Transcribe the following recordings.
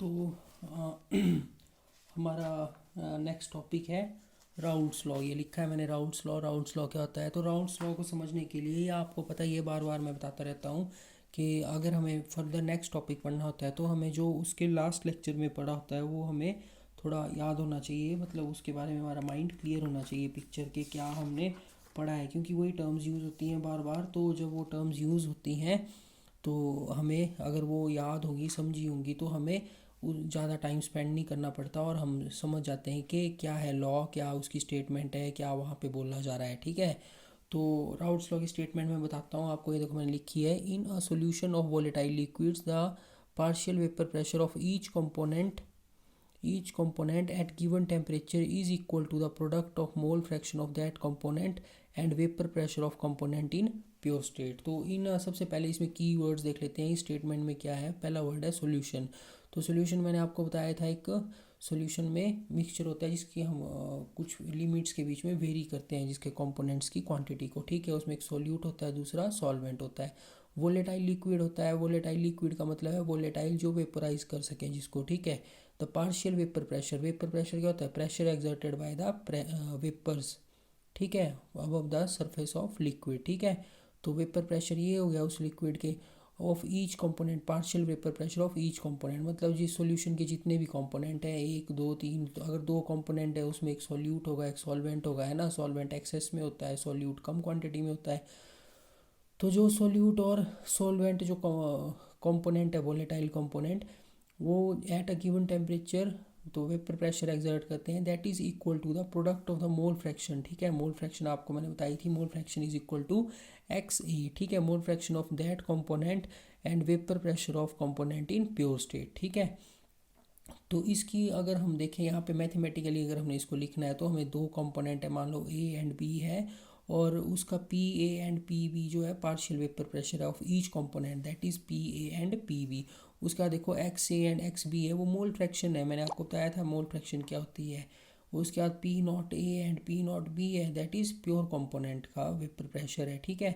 तो हमारा next topic है राउल्ट्स लॉ। ये लिखा है मैंने राउल्ट्स लॉ। राउल्ट्स लॉ क्या होता है? तो राउल्ट्स लॉ को समझने के लिए, ये आपको पता ही है, बार बार मैं बताता रहता हूँ कि अगर हमें फर्दर नेक्स्ट टॉपिक पढ़ना होता है तो हमें जो उसके लास्ट लेक्चर में पढ़ा होता है वो हमें थोड़ा याद होना चाहिए, मतलब उसके बारे में हमारा माइंड क्लियर होना चाहिए पिक्चर के क्या हमने पढ़ा है, क्योंकि वही टर्म्स यूज़ होती हैं बार बार। तो जब वो टर्म्स यूज़ होती हैं तो हमें अगर वो याद होगी, समझी होंगी, तो हमें ज़्यादा टाइम स्पेंड नहीं करना पड़ता और हम समझ जाते हैं कि क्या है लॉ, क्या उसकी स्टेटमेंट है, क्या वहाँ पे बोला जा रहा है। ठीक है, तो राउल्ट्स लॉ की स्टेटमेंट मैं बताता हूँ आपको। ये देखो मैंने लिखी है, in a solution of volatile liquids the partial vapour pressure of each component at given temperature is equal to the product of mole fraction of that component and vapor pressure of component in pure state. तो इन सबसे पहले इसमें की words देख लेते हैं इस statement में क्या है। पहला वर्ड है सॉल्यूशन। तो सॉल्यूशन मैंने आपको बताया था, एक सॉल्यूशन में मिक्सचर होता है जिसकी हम कुछ लिमिट्स के बीच में वेरी करते हैं जिसके कंपोनेंट्स की क्वांटिटी को। ठीक है, उसमें एक सॉल्यूट होता है, दूसरा सॉल्वेंट होता है। वोलेटाइल लिक्विड होता है। वोलेटाइल लिक्विड का मतलब है वोलेटाइल जो वेपोराइज कर सके जिसको। ठीक है, the partial vapour pressure. Vapour pressure क्या होता है? Pressure exerted by the vapours, ठीक है, above the surface of liquid. ठीक है, तो वेपर प्रेशर ये हो गया उस लिक्विड के। Of each component, partial vapour pressure of each component, मतलब जिस सॉल्यूशन के जितने भी कंपोनेंट है, एक दो तीन, तो अगर दो कंपोनेंट है उसमें एक सॉल्यूट होगा एक सॉल्वेंट होगा, है ना। सॉल्वेंट एक्सेस में होता है, सॉल्यूट कम क्वांटिटी में होता है। तो जो सॉल्यूट और सॉल्वेंट जो कंपोनेंट है, वोलेटाइल कंपोनेंट, वो एट अ गिवन टेम्परेचर तो वेपर प्रेशर एक्सर्ट करते हैं, that is equal to the product of the mole fraction. ठीक है, मोल फ्रैक्शन आपको मैंने बताई थी, mole fraction is equal to x ए। ठीक है, mole fraction of that component and vapour pressure of component in pure state. ठीक है, तो इसकी अगर हम देखें यहाँ पे मैथमेटिकली अगर हमने इसको लिखना है तो हमें दो कंपोनेंट है, मान लो ए एंड बी है, और उसका P A and P B जो है partial vapour pressure of each component, that is P A and P B. उसका देखो x A and X B है, वो मोल फ्रैक्शन है, मैंने आपको बताया था मोल फ्रैक्शन क्या होती है। उसके बाद P not a and P not be है, दैट इज़ प्योर कंपोनेंट का वेपर प्रेशर है। ठीक है,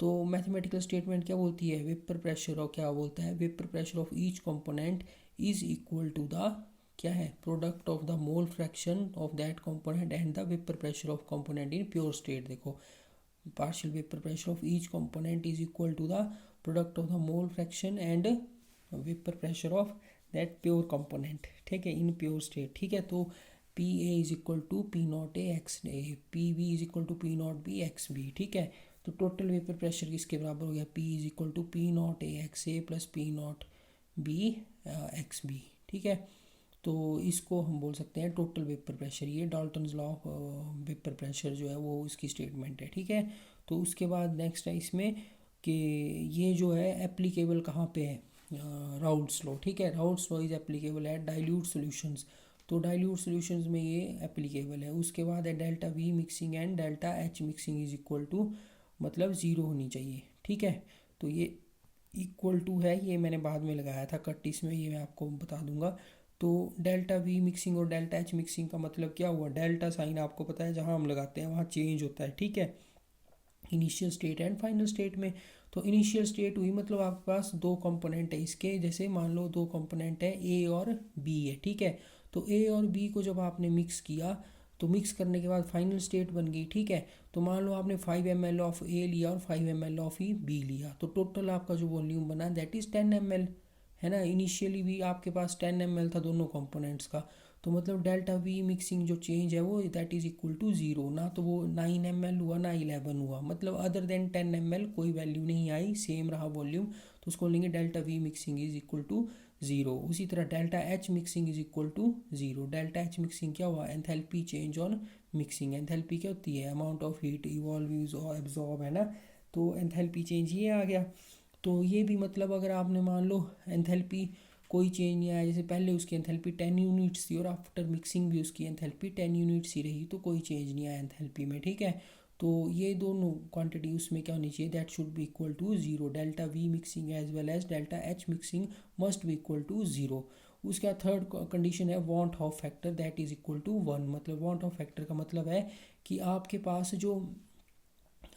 तो मैथमेटिकल स्टेटमेंट क्या बोलती है? वेपर प्रेशर, और क्या बोलता है? Vapour pressure of each component is equal to the क्या है? Product of the mole fraction of that component and the vapour pressure of component in pure state. देखो, partial vapor pressure of each component is equal to the product of the mole fraction and vapor pressure of that pure component। ठीक है, in pure state। ठीक है, तो P A is equal to P not a x A, P B is equal to P not be X B. ठीक है, तो total vapour pressure किसके बराबर हो गया? P is equal to P not a x A plus P not be X B. ठीक है, तो इसको हम बोल सकते हैं टोटल वेपर प्रेशर। ये Dalton's law of vapour pressure जो है वो इसकी स्टेटमेंट है। ठीक है, तो उसके बाद नेक्स्ट है इसमें कि ये जो है एप्लीकेबल कहाँ पे है? Raoult's law. ठीक है, Raoult's law is applicable at dilute solutions. तो डाइल्यूट सॉल्यूशंस में ये एप्लीकेबल है। उसके बाद है delta V mixing and delta H mixing is equal to, मतलब ज़ीरो होनी चाहिए। ठीक है, तो ये इक्वल टू है, ये मैंने बाद में लगाया था कट, इसमें ये मैं आपको बता दूंगा। तो डेल्टा वी मिक्सिंग और डेल्टा एच मिक्सिंग का मतलब क्या हुआ? डेल्टा साइन आपको पता है जहाँ हम लगाते हैं वहाँ चेंज होता है। ठीक है, initial state and final state में। तो इनिशियल स्टेट हुई मतलब आपके पास दो कंपोनेंट है इसके, जैसे मान लो दो कंपोनेंट है ए और बी है। ठीक है, तो ए और बी को जब आपने मिक्स किया तो मिक्स करने के बाद फाइनल स्टेट बन गई। ठीक है, तो मान लो आपने 5 ml ऑफ ए लिया और 5 ml ऑफ ई बी लिया, तो टोटल आपका जो वॉल्यूम बना दैट इज़ 10 ml, है ना। इनिशियली भी आपके पास 10 ml था दोनों कंपोनेंट्स का, तो मतलब डेल्टा वी मिक्सिंग जो चेंज है वो that is equal to zero. ना तो वो 9 ml हुआ ना 11 हुआ, मतलब अदर देन 10 ml कोई वैल्यू नहीं आई, सेम रहा वॉल्यूम, तो उसको लेंगे delta V mixing is equal to zero. उसी तरह delta H mixing is equal to zero. Delta H mixing क्या हुआ? Enthalpy change on mixing. Enthalpy क्या होती है? अमाउंट ऑफ हीट इवॉल्व और एब्जॉर्ब, है ना। तो एंथैल्पी चेंज ये आ गया। तो ये भी मतलब अगर आपने मान लो एंथैल्पी कोई चेंज नहीं आया, जैसे पहले उसकी एंथैल्पी 10 यूनिट्स थी और आफ्टर मिक्सिंग भी उसकी एंथैल्पी 10 यूनिट्स ही रही, तो कोई चेंज नहीं आया एंथैल्पी में। ठीक है, तो ये दोनों क्वांटिटी उसमें क्या होनी चाहिए? That should be equal to zero. Delta V mixing as well as delta H mixing must be equal to zero. उसका थर्ड कंडीशन है van't Hoff factor that is equal to one. मतलब van't Hoff factor का मतलब है कि आपके पास जो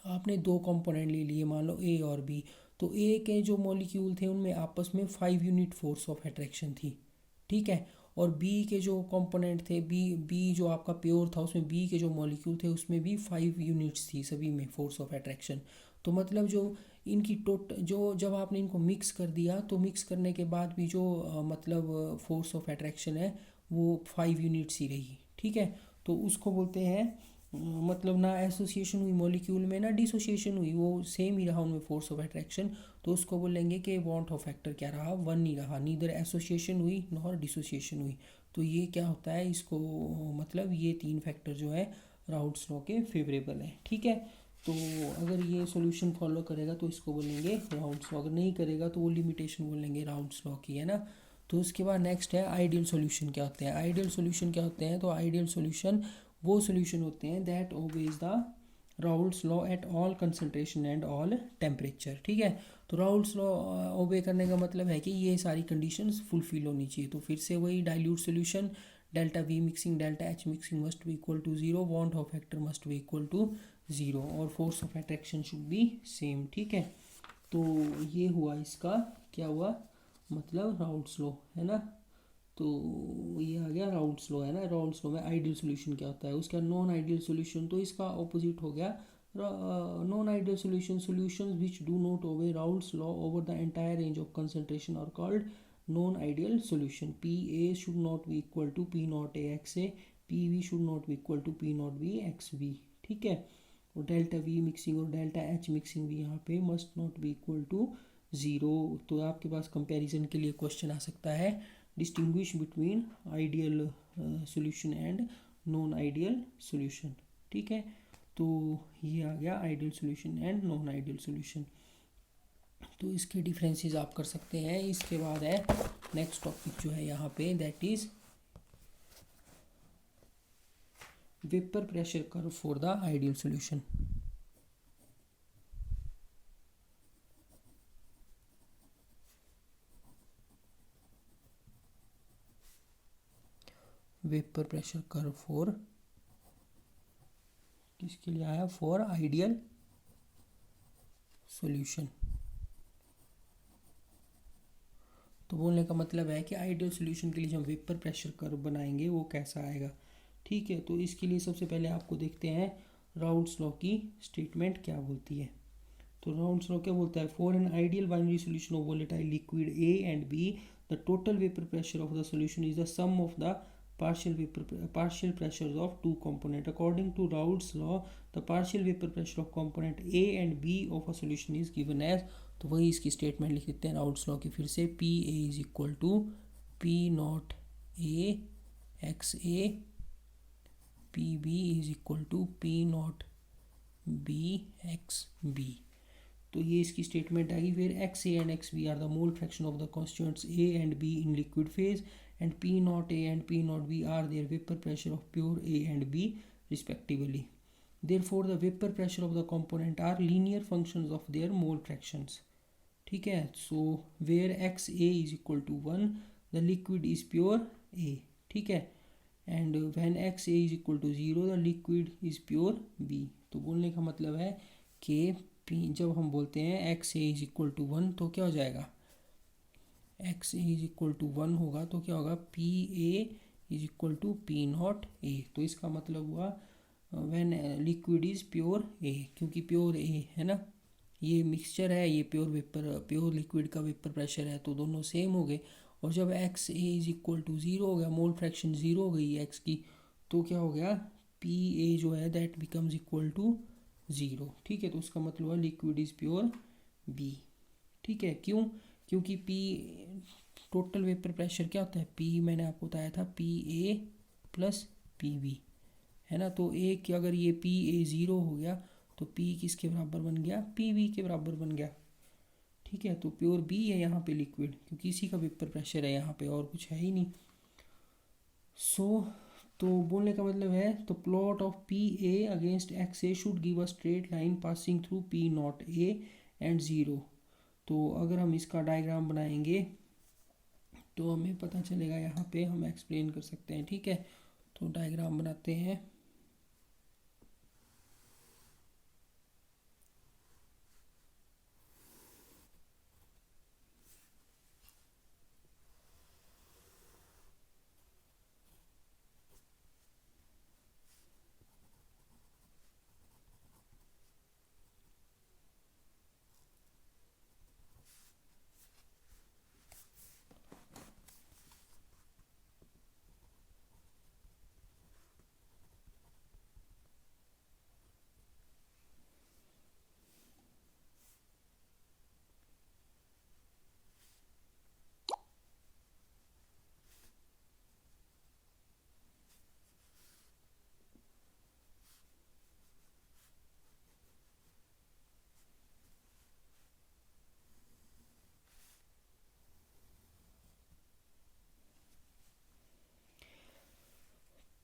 आपने दो कंपोनेंट ले लिए, मान लो ए और बी, तो ए के जो मॉलिक्यूल थे उनमें आपस में 5 यूनिट फोर्स ऑफ अट्रैक्शन थी। ठीक है। और बी के जो कंपोनेंट थे, बी जो आपका प्योर था उसमें बी के जो मॉलिक्यूल थे उसमें भी 5 यूनिट्स थी सभी में फोर्स ऑफ अट्रैक्शन। तो मतलब जो इनकी जो जब आपने इनको मिक्स कर दिया तो मिक्स करने के बाद भी जो मतलब फोर्स ऑफ अट्रैक्शन है वो 5 यूनिट्स ही रही, ठीक है। तो उसको बोलते हैं मतलब ना एसोसिएशन हुई मॉलिक्यूल में ना डिसोसिएशन हुई, वो सेम ही रहा उनमें फोर्स ऑफ अट्रैक्शन। तो उसको बोलेंगे कि वॉन्ट ऑफ फैक्टर क्या रहा, 1 ही रहा, नीदर एसोसिएशन हुई नॉर डिसोसिएशन हुई। तो ये क्या होता है, इसको मतलब ये 3 फैक्टर जो है राउल्ट्स लॉ के फेवरेबल है, ठीक है। तो अगर ये सॉल्यूशन फॉलो करेगा तो इसको बोलेंगे राउल्ट्स लॉ, अगर नहीं करेगा तो वो लिमिटेशन बोलेंगे राउल्ट्स लॉ की, है ना। तो उसके बाद नेक्स्ट है आइडियल सॉल्यूशन क्या होते हैं। आइडियल सॉल्यूशन क्या होते हैं, तो आइडियल सॉल्यूशन वो सॉल्यूशन होते हैं that obeys the Raoult's law at all concentration and all temperature, ठीक है। तो राउल्ट्स लॉ ओबे करने का मतलब है कि ये सारी कंडीशंस फुलफिल होनी चाहिए। तो फिर से वही dilute solution, delta V mixing delta H mixing must be equal to 0, van't Hoff factor must be equal to 0 और force of attraction should be same, ठीक है। तो ये हुआ इसका क्या हुआ मतलब राउल्ट्स लॉ, है ना। तो ये आ गया राउल्ट्स लॉ, है ना। राउल्ट्स लॉ में आइडियल सॉल्यूशन क्या होता है, उसका नॉन आइडियल सॉल्यूशन, तो इसका ऑपोजिट हो गया non ideal solution. Solutions which do not obey Raoult's law over the entire range of concentration are called non ideal solution. P A should not be equal to P not a x A, P V should not be equal to P not be X B, ठीक है। और delta V mixing और delta H mixing भी यहाँ पे must not be equal to 0। तो आपके पास comparison के लिए क्वेश्चन आ सकता है, distinguish between ideal solution and non ideal solution, ठीक है। तो ये आ गया ideal solution and non ideal solution. तो इसके डिफरेंसेस आप कर सकते हैं। इसके बाद है नेक्स्ट टॉपिक जो है यहाँ पे that is vapour pressure curve for the ideal solution. Vapour pressure curve for किसके लिए आया, फॉर आइडियल सॉल्यूशन। तो बोलने का मतलब है कि आइडियल सॉल्यूशन के लिए जो हम वेपर प्रेशर कर्व बनाएंगे वो कैसा आएगा, ठीक है। तो इसके लिए सबसे पहले आपको देखते हैं राउल्ट्स लॉ की स्टेटमेंट क्या बोलती है। तो राउल्ट्स लॉ क्या बोलता है, for an ideal binary solution of volatile liquid A and B the total vapour pressure of the solution is the sum of the partial pressures of two component. According to Raoult's law, the partial vapor pressure of component A and B of a solution is given as, तो वही इसकी statement लिख देते हैं Raoult's law की फिर से, P A is equal to P not a x A, P B is equal to P not be X B. तो ये इसकी स्टेटमेंट आएगी। फिर X A and X B are the mole fraction of the constituents A and B in liquid phase and P naught A and P naught B are their vapor pressure of pure A and B respectively. Therefore, the vapor pressure of the component are linear functions of their mole fractions. ठीक है। So where XA is equal to 1, the liquid is pure A. ठीक है। And when XA is equal to 0, the liquid is pure B. तो बोलने का मतलब है कि जब हम बोलते हैं XA is equal to 1 तो क्या हो जाएगा, X A is equal to 1 होगा तो क्या होगा, P A is equal to P not A. तो इसका मतलब हुआ when liquid is pure A, क्योंकि प्योर ए है ना, ये मिक्सचर है, ये प्योर लिक्विड का वेपर प्रेशर है, तो दोनों सेम हो गए। और जब X A is equal to 0 हो गया, मोल फ्रैक्शन 0 हो गई एक्स की, तो क्या हो गया, पी ए जो है दैट बिकम्स इक्वल टू 0, ठीक है। तो उसका मतलब हुआ लिक्विड इज प्योर बी, ठीक है। क्यों, क्योंकि पी टोटल वेपर प्रेशर क्या होता है, पी मैंने आपको बताया था पी ए प्लस पी बी, है ना। तो ए की अगर ये पी ए 0 हो गया तो पी किसके बराबर बन गया, पी बी के बराबर बन गया, ठीक है। तो प्योर बी है यहाँ पे लिक्विड, क्योंकि इसी का वेपर प्रेशर है यहाँ पे और कुछ है ही नहीं। तो बोलने का मतलब है, तो plot of P a against x a should give a straight line passing through P not A and 0। तो अगर हम इसका डायग्राम बनाएंगे तो हमें पता चलेगा, यहाँ पे हम एक्सप्लेन कर सकते हैं, ठीक है। तो डायग्राम बनाते हैं।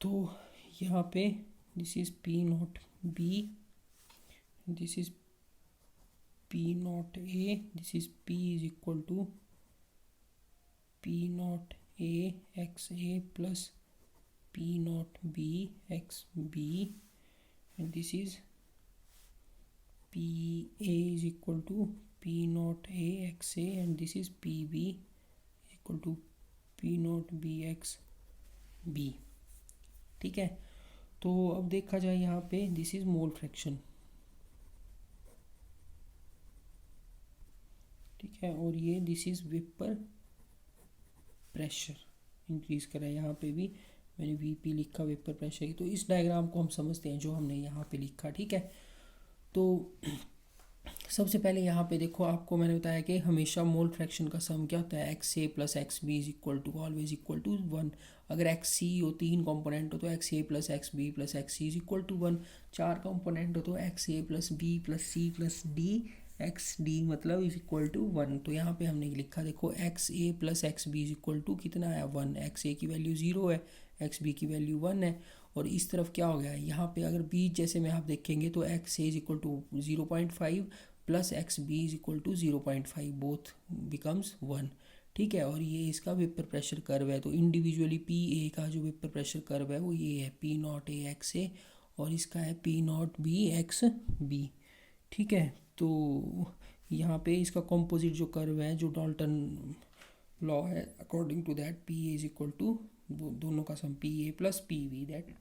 तो यहाँ पे this is P not B, this is P not A, this is P is equal to P not a x A plus P not be X B, and this is P A is equal to P naught A x A, and this is P B equal to P naught B x B। ठीक है, तो अब देखा जाए यहाँ पे this is mole fraction, ठीक है, और ये this is vapour pressure increase करा है। यहाँ पे भी मैंने वीपी लिखा वेपर प्रेशर की। तो इस डायग्राम को हम समझते हैं जो हमने यहाँ पे लिखा, ठीक है। तो सबसे पहले यहाँ पे देखो, आपको मैंने बताया कि हमेशा मोल फ्रैक्शन का सम क्या होता है, x A plus x B is equal to always equal to 1। अगर एक्स सी हो, 3 कंपोनेंट हो, तो x A plus x b plus x c is equal to 1। 4 component हो तो एक्स ए plus b plus c plus d x d मतलब is equal to 1। तो यहाँ पे हमने लिखा देखो, x A plus x B is equal to कितना है 1। एक्स ए की वैल्यू 0 है, एक्स बी की वैल्यू 1 है, और इस तरफ क्या हो गया है, यहाँ पे अगर बीच जैसे में आप देखेंगे तो x A is equal to 0.5 plus x B is equal to 0.5, both becomes 1, ठीक है। और ये इसका वेपर प्रेशर कर्व है। तो इंडिविजुअली पी ए का जो वेपर प्रेशर कर्व है वो ये है, P not a x A, और इसका है P not be X B, ठीक है। तो यहाँ पे इसका कॉम्पोजिट जो कर्व है, जो डाल्टन लॉ है, according to that p A is equal to दोनों का sum p A plus P b, that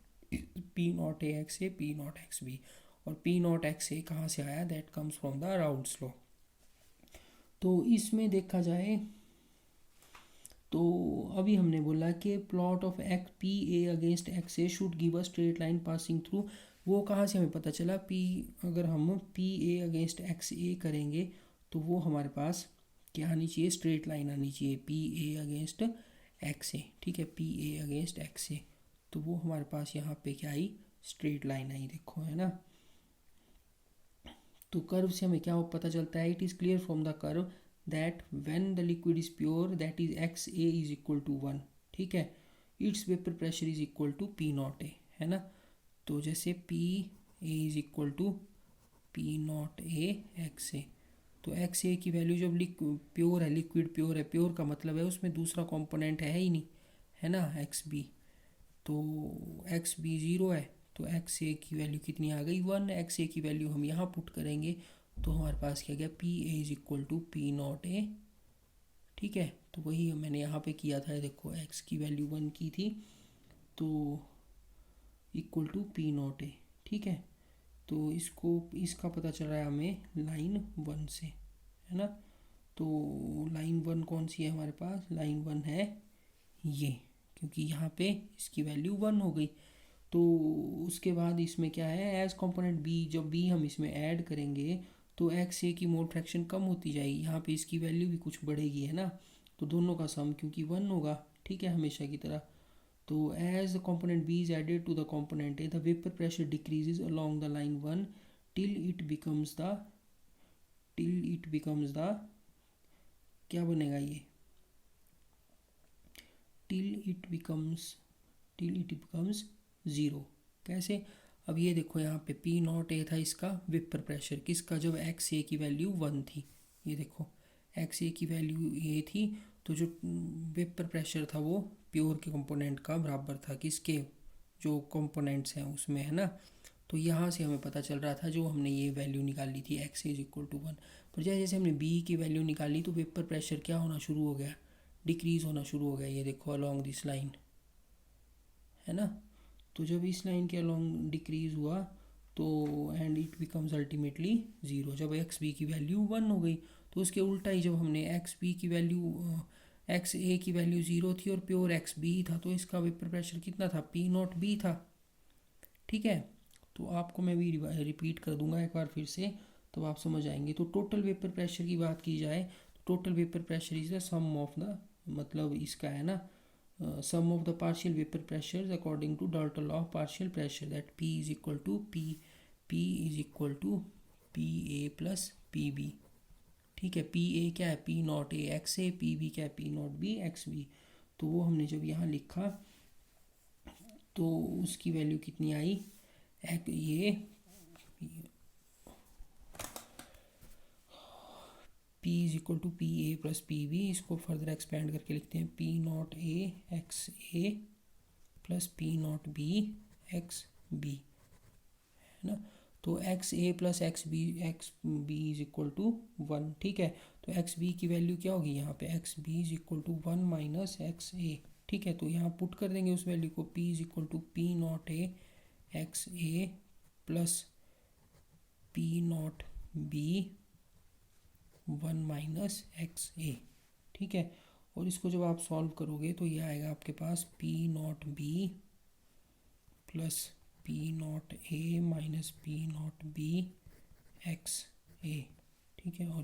p not a x A p not x b. और पी नॉट एक्स ए कहाँ से आया, that comes from the Raoult's law. तो इसमें देखा जाए तो अभी हमने बोला कि plot of x p a against x a should give a straight line passing through. वो कहाँ से हमें पता चला, पी अगर हम पी ए अगेंस्ट एक्स ए करेंगे तो वो हमारे पास क्या आनी चाहिए, स्ट्रेट लाइन आनी चाहिए, पी ए अगेंस्ट एक्स ए, ठीक है, P a against x a. तो वो हमारे पास यहाँ पे क्या आई, स्ट्रेट लाइन आई, देखो, है ना। तो कर्व से हमें क्या पता चलता है, it is clear from the curve that when the liquid is pure that is x A is equal to 1, ठीक है, its vapour pressure is equal to P not a, है ना। तो जैसे p A is equal to P not a x a, तो x ए की value जब pure है, लिक्विड प्योर है, प्योर का मतलब है उसमें दूसरा कंपोनेंट है ही नहीं, है ना, एक्स बी। तो एक्स बी 0 है, तो एक्स ए की वैल्यू कितनी आ गई 1। एक्स ए की वैल्यू हम यहाँ पुट करेंगे तो हमारे पास क्या गया, P A is equal to P not A, ठीक है। तो वही मैंने यहाँ पे किया था, देखो एक्स की वैल्यू 1 की थी, तो equal to P not A, ठीक है। तो इसका पता चल रहा है हमें लाइन 1 से, है ना। तो लाइन 1 कौन सी है हमारे पास, लाइन 1 है ये, क्योंकि यहाँ पे इसकी वैल्यू 1 हो गई। तो उसके बाद इसमें क्या है, एज कंपोनेंट बी, जब बी हम इसमें ऐड करेंगे तो एक्स ए की मोल फ्रैक्शन कम होती जाएगी, यहाँ पे इसकी वैल्यू भी कुछ बढ़ेगी, है ना। तो दोनों का सम क्योंकि 1 होगा, ठीक है, हमेशा की तरह। तो as the component B is added to the component A, the vapor pressure decreases along the line 1 till it becomes the क्या बनेगा ये, till it becomes 0। कैसे, अब ये देखो यहाँ पे P नॉट ए था इसका वेपर प्रेशर, किसका, जब एक्स ए की वैल्यू 1 थी, ये देखो एक्स ए की वैल्यू ये थी, तो जो वेपर प्रेशर था वो प्योर के कंपोनेंट का बराबर था, किसके, जो कंपोनेंट्स हैं उसमें, है ना। तो यहाँ से हमें पता चल रहा था, जो हमने ये वैल्यू निकाली थी एक्स इज इक्वल टू 1, पर जैसे जैसे हमने बी की वैल्यू निकाली तो वेपर प्रेशर क्या होना शुरू हो गया, डिक्रीज होना शुरू हो गया, ये देखो अलॉन्ग दिस लाइन, है ना। तो जब इस लाइन के अलॉन्ग डिक्रीज हुआ तो एंड इट बिकम्स अल्टीमेटली 0, जब एक्स बी की वैल्यू 1 हो गई। तो उसके उल्टा ही जब हमने एक्स बी की वैल्यू, एक्स ए की वैल्यू 0 थी और प्योर एक्स बी था, तो इसका वेपर प्रेशर कितना था, पी नॉट बी था, ठीक है। तो आपको मैं भी रिपीट कर दूंगा एक बार फिर से, तो आप समझ आएंगे। तो टोटल वेपर प्रेशर की बात की जाए तो total vapour pressure is the sum of the, मतलब इसका है ना, sum of the partial vapor pressures according to Dalton law of partial pressure, that P is equal to P is equal to PA plus PB, ठीक है। PA क्या है, P naught A x A, PB क्या है, P naught B X B. तो वो हमने जब यहाँ लिखा तो उसकी वैल्यू कितनी आई, ये P is equal to P A plus P B, इसको फर्दर एक्सपेंड करके लिखते हैं P not a x A plus P not be X B, है ना। तो x A plus x B is equal to 1, ठीक है। तो एक्स बी की वैल्यू क्या होगी यहाँ पे, x B is equal to 1 minus x ए, ठीक है। तो यहाँ पुट कर देंगे उस वैल्यू को, p is equal to P not a x A plus P not b 1 minus x ए, ठीक है। और इसको जब आप सॉल्व करोगे तो ये आएगा आपके पास p not b plus P not a minus p not be x ए, ठीक है। और